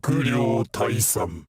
悪霊退散.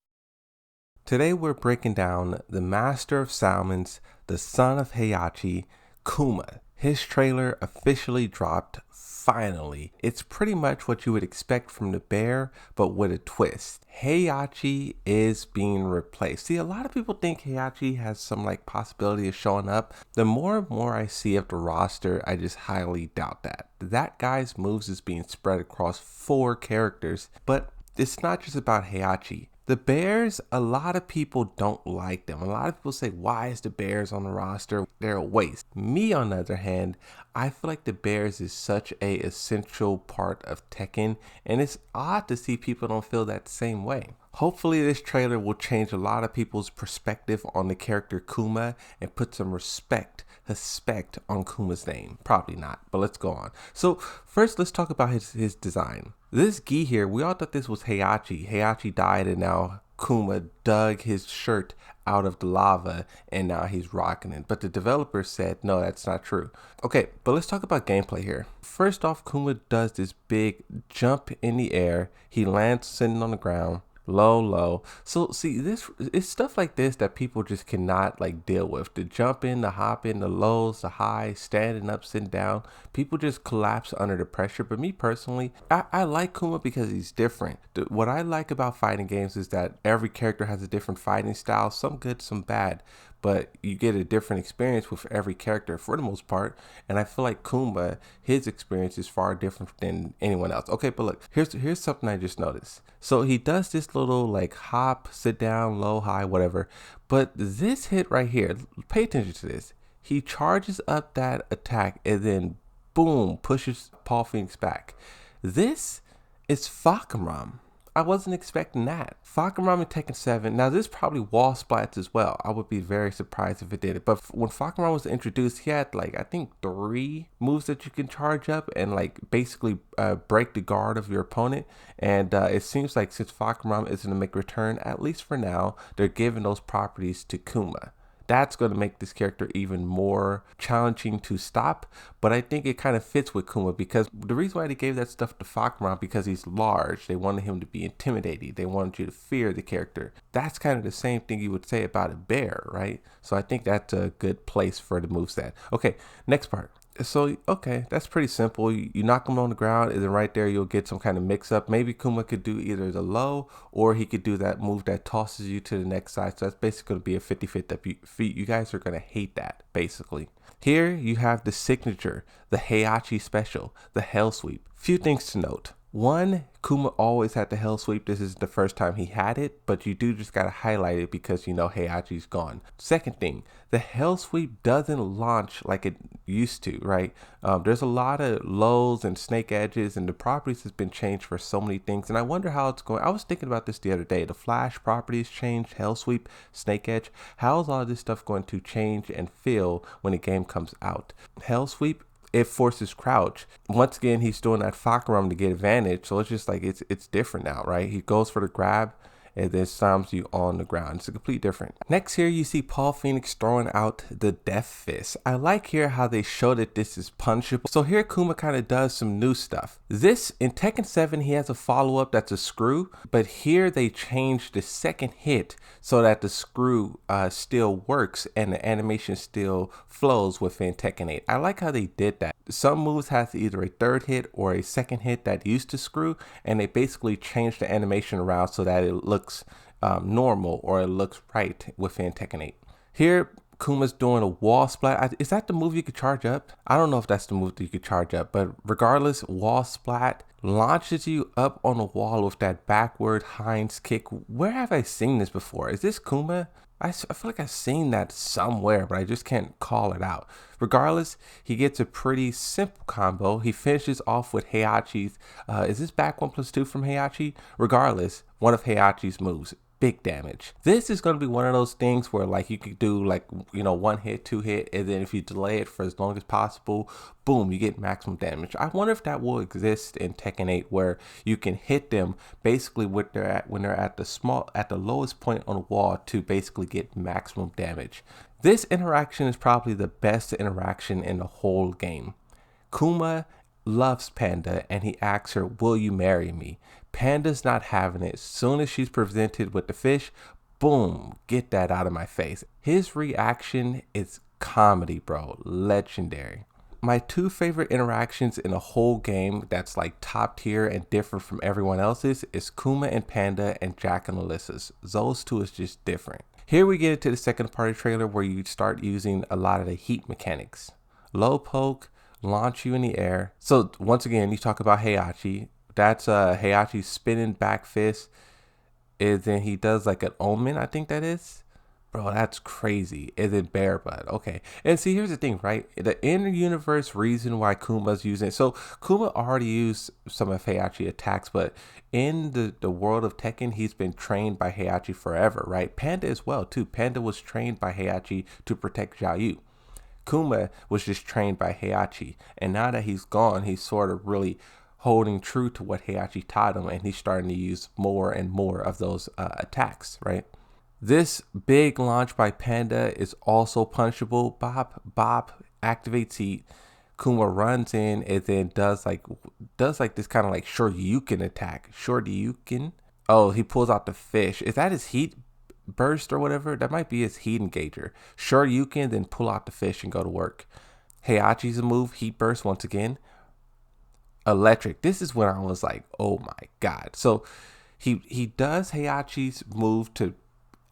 Today we're breaking down the Master of Salmons, the son of Heihachi, KUMA. His trailer officially dropped, finally. It's pretty much what you would expect from the bear, but with a twist. Heihachi is being replaced. See, a lot of people think Heihachi has some possibility of showing up. The more and more I see of the roster, I just highly doubt that. That guy's moves is being spread across 4 characters, but it's not just about Heihachi. The Bears, a lot of people don't like them. A lot of people say, why is the Bears on the roster? They're a waste. Me, on the other hand, I feel like the Bears is such a essential part of Tekken, and it's odd to see people don't feel that same way. Hopefully this trailer will change a lot of people's perspective on the character KUMA and put some respect on KUMA's name. Probably not, but let's go on. So first, let's talk about his design. This gi here, we all thought this was Heihachi. Heihachi died and now KUMA dug his shirt out of the lava and now he's rocking it. But the developer said, no, that's not true. Okay, but let's talk about gameplay here. First off, KUMA does this big jump in the air. He lands sitting on the ground. Low. So see, this it's stuff like this that people just cannot deal with. The jumping, the hopping, the lows, the highs, standing up, sitting down. People just collapse under the pressure. But me personally, I like KUMA because he's different. What I like about fighting games is that every character has a different fighting style, some good, some bad. But you get a different experience with every character for the most part. And I feel like KUMA, his experience is far different than anyone else. Okay, but look, here's something I just noticed. So he does this little hop, sit down, low, high, whatever. But this hit right here, pay attention to this. He charges up that attack and then boom, pushes Paul Phoenix back. This is Fahkuram. I wasn't expecting that. Fahkuram in Tekken 7, now this probably wall splats as well. I would be very surprised if it did it. But when Fahkuram was introduced, he had I think 3 moves that you can charge up and basically break the guard of your opponent. And it seems like since Fahkuram isn't to make a return, at least for now, they're giving those properties to KUMA. That's going to make this character even more challenging to stop. But I think it kind of fits with KUMA because the reason why they gave that stuff to Fahkuram because he's large. They wanted him to be intimidating. They wanted you to fear the character. That's kind of the same thing you would say about a bear, right? So I think that's a good place for the moveset. Okay, next part. So, okay, that's pretty simple. You knock him on the ground, and then right there you'll get some kind of mix-up. Maybe KUMA could do either the low, or he could do that move that tosses you to the next side. So that's basically going to be a 50-50 feet. You guys are going to hate that, basically. Here you have the signature, the Heihachi special, the Hell Sweep. Few things to note. 1, KUMA always had the Hell Sweep. This is the first time he had it, but you do just gotta highlight it because you know Heihachi's gone. Second thing, the Hell Sweep doesn't launch like it used to, right? There's a lot of lows and snake edges, and the properties has been changed for so many things, and I wonder how it's going. I was thinking about this the other day. The flash properties changed, Hell Sweep, snake edge. How is all this stuff going to change and feel when the game comes out? Hell Sweep, it forces crouch. Once again, he's doing that Fahkuram to get advantage. So it's just it's different now, right? He goes for the grab and then slams you on the ground. It's a complete different. Next here, you see Paul Phoenix throwing out the Death Fist. I like here how they show that this is punishable. So here KUMA kind of does some new stuff. This, in Tekken 7, he has a follow-up that's a screw, but here they changed the second hit so that the screw still works and the animation still flows within Tekken 8. I like how they did that. Some moves have either a third hit or a second hit that used to screw, and they basically changed the animation around so that it looks normal or it looks right within Tekken 8. Here, KUMA's doing a wall splat. Is that the move you could charge up? I don't know if that's the move that you could charge up, but regardless, wall splat launches you up on the wall with that backward Heinz kick. Where have I seen this before? Is this KUMA? I feel like I've seen that somewhere, but I just can't call it out. Regardless, he gets a pretty simple combo. He finishes off with Heihachi's, is this back 1+2 from Heihachi? Regardless, one of Heihachi's moves. Big damage. This is going to be one of those things where you could do 1 hit, 2 hit, and then if you delay it for as long as possible, boom, you get maximum damage. I wonder if that will exist in Tekken 8 where you can hit them basically when they're at the lowest point on the wall to basically get maximum damage. This interaction is probably the best interaction in the whole game. KUMA loves Panda and he asks her, "Will you marry me?" Panda's not having it. As soon as she's presented with the fish, boom, get that out of my face. His reaction is comedy, bro. Legendary. My two favorite interactions in the whole game that's like top tier and different from everyone else's is KUMA and Panda and Jack and Alyssa's. Those two is just different. Here we get into the second part of the trailer where you start using a lot of the heat mechanics. Low poke, launch you in the air. So once again, you talk about Heihachi. That's Heihachi's spinning back fist. And then he does like an omen, I think that is. Bro, that's crazy. Is it bare butt? Okay. And see, here's the thing, right? The inner-universe reason why KUMA's using it. So KUMA already used some of Heihachi attacks, but in the world of Tekken, he's been trained by Heihachi forever, right? Panda as well, too. Panda was trained by Heihachi to protect Xiao Yu. KUMA was just trained by Heihachi. And now that he's gone, he's sort of really holding true to what Heihachi taught him, and he's starting to use more and more of those attacks, right? This big launch by Panda is also punishable. Bop activates heat. KUMA runs in and then does like this kind of like Shoryuken attack. Shoryuken. Oh, he pulls out the fish. Is that his heat burst or whatever? That might be his heat engager. Shoryuken, then pull out the fish and go to work. Heihachi's move, heat burst once again. Electric. This is when I was like, oh my god. So he does Heihachi's move to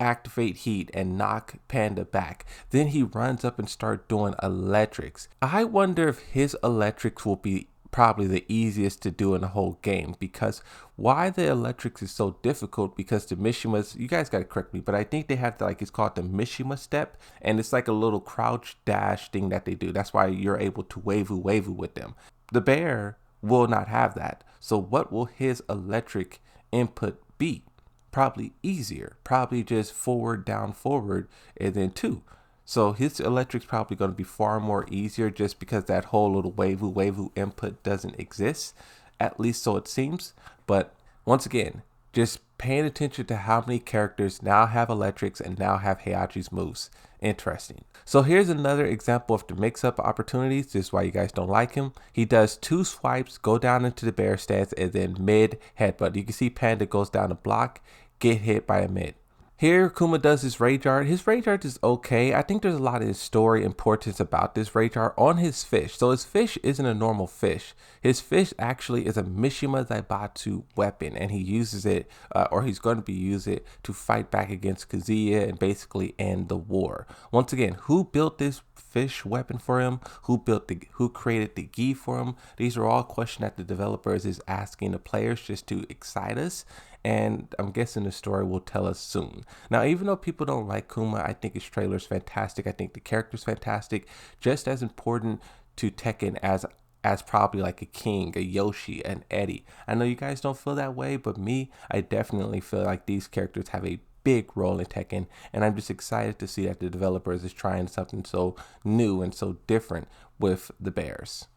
activate heat and knock Panda back. Then he runs up and start doing electrics. I wonder if his electrics will be probably the easiest to do in the whole game, because why the electrics is so difficult, because the Mishimas, you guys gotta correct me, but I think they have the, like, it's called the Mishima step, and it's like a little crouch dash thing that they do. That's why you're able to wavoo with them. The bear will not have that. So what will his electric input be? Probably easier, probably just forward, down, forward, and then 2. So his electric's probably going to be far more easier, just because that whole little wavoo input doesn't exist, at least so it seems. But once again, just paying attention to how many characters now have electrics and now have Heihachi's moves. Interesting. So here's another example of the mix-up opportunities. This is why you guys don't like him. He does 2 swipes, go down into the bear stance, and then mid headbutt. You can see Panda goes down a block, get hit by a mid. Here, KUMA does his rage art. His rage art is okay. I think there's a lot of story importance about this rage art on his fish. So his fish isn't a normal fish. His fish actually is a Mishima Zaibatsu weapon, and he uses it, or he's going to be using it to fight back against Kazuya and basically end the war. Once again, who built this fish weapon for him? Who created the gi for him? These are all questions that the developers is asking the players just to excite us. And I'm guessing the story will tell us soon. Now, even though people don't like KUMA, I think his trailer is fantastic. I think the character's fantastic. Just as important to Tekken as probably like a King, a Yoshi, an Eddie. I know you guys don't feel that way, but me, I definitely feel like these characters have a big role in Tekken, and I'm just excited to see that the developers is trying something so new and so different with the bears.